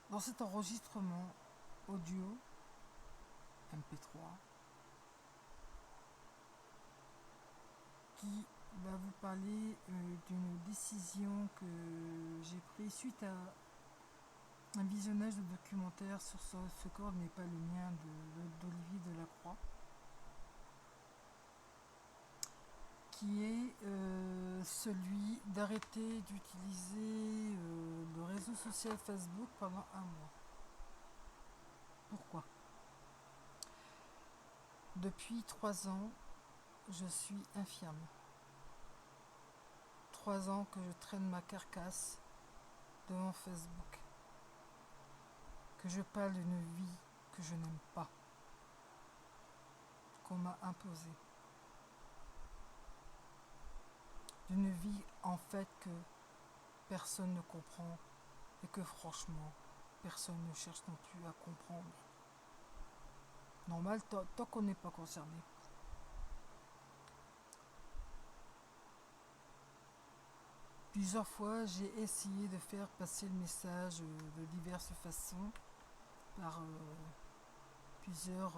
dans cet enregistrement audio MP3 qui va vous parler d'une décision que j'ai prise suite à un visionnage de documentaire sur ce corps n'est pas le mien d'Olivier Delacroix, qui est celui d'arrêter d'utiliser le réseau social Facebook pendant un mois. Pourquoi ? Depuis 3 ans, je suis infirme. 3 ans que je traîne ma carcasse devant Facebook. Que je parle d'une vie que je n'aime pas, qu'on m'a imposée. D'une vie en fait que personne ne comprend et que franchement, personne ne cherche non plus à comprendre. Normal, tant qu'on n'est pas concerné. Plusieurs fois, j'ai essayé de faire passer le message de diverses façons, par plusieurs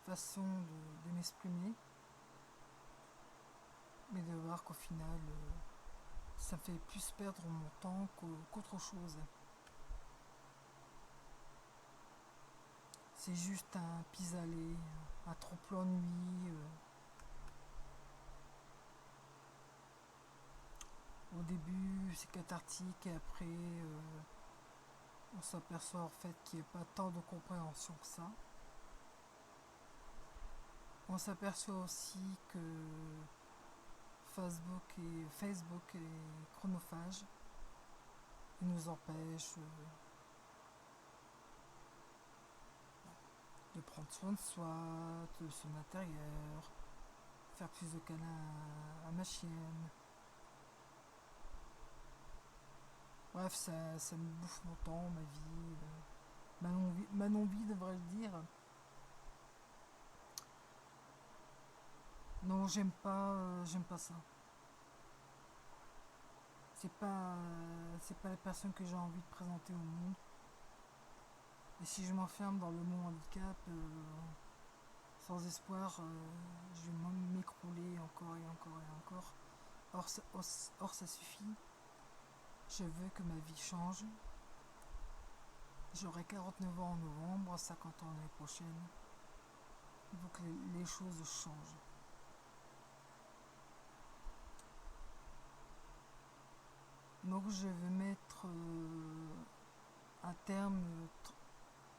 façons de m'exprimer, mais de voir qu'au final, ça me fait plus perdre mon temps qu'autre chose. C'est juste un pis-aller, un trompe l'ennui. Au début, c'est cathartique et après, on s'aperçoit en fait qu'il n'y a pas tant de compréhension que ça. On s'aperçoit aussi que Facebook est chronophage. Il nous empêche de prendre soin de soi, de son intérieur, faire plus de câlins à ma chienne. Bref, ça me bouffe mon temps, ma vie, ma non-vie devrais-je dire. Non, j'aime pas ça. C'est pas la personne que j'ai envie de présenter au monde. Et si je m'enferme dans le mot handicap, sans espoir, je vais m'écrouler encore et encore et encore. Or, ça suffit. Je veux que ma vie change. J'aurai 49 ans en novembre, 50 ans l'année prochaine. Il faut que les choses changent. Donc je vais mettre un terme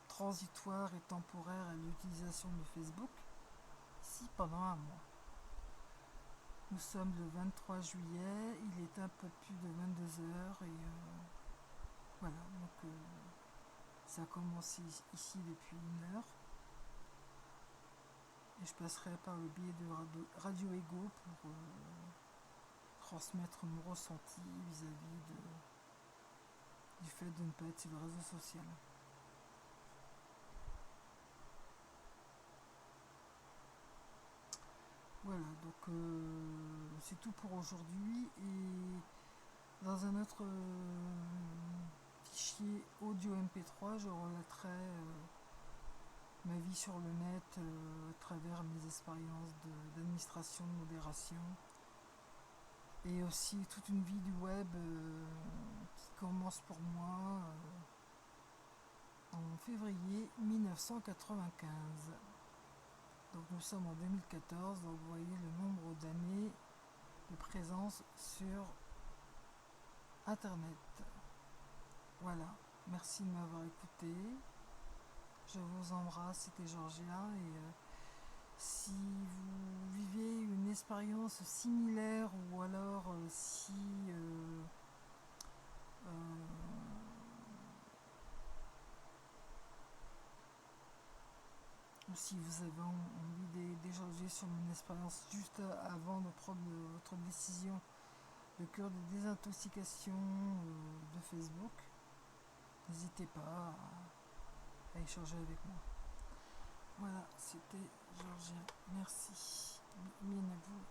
transitoire et temporaire à l'utilisation de Facebook, ici pendant un mois. Nous sommes le 23 juillet, il est un peu plus de 22h et voilà, donc ça a commencé ici depuis 1 heure. Et je passerai par le biais de Radio Ego pour transmettre mon ressenti vis-à-vis du fait de ne pas être sur le réseau social. Voilà, donc c'est tout pour aujourd'hui. Et dans un autre fichier audio MP3, je relaterai ma vie sur le net à travers mes expériences d'administration, de modération. Et aussi toute une vie du web qui commence pour moi en février 1995. Donc nous sommes en 2014, donc vous voyez le nombre d'années de présence sur Internet. Voilà, merci de m'avoir écouté. Je vous embrasse, c'était Georgia. Et si vous vivez une expérience similaire ou alors si vous avez envie d'échanger sur mon expérience juste avant de prendre votre décision de cure de désintoxication de Facebook, n'hésitez pas à échanger avec moi. Voilà, c'était Georgia. Merci. Bien à vous.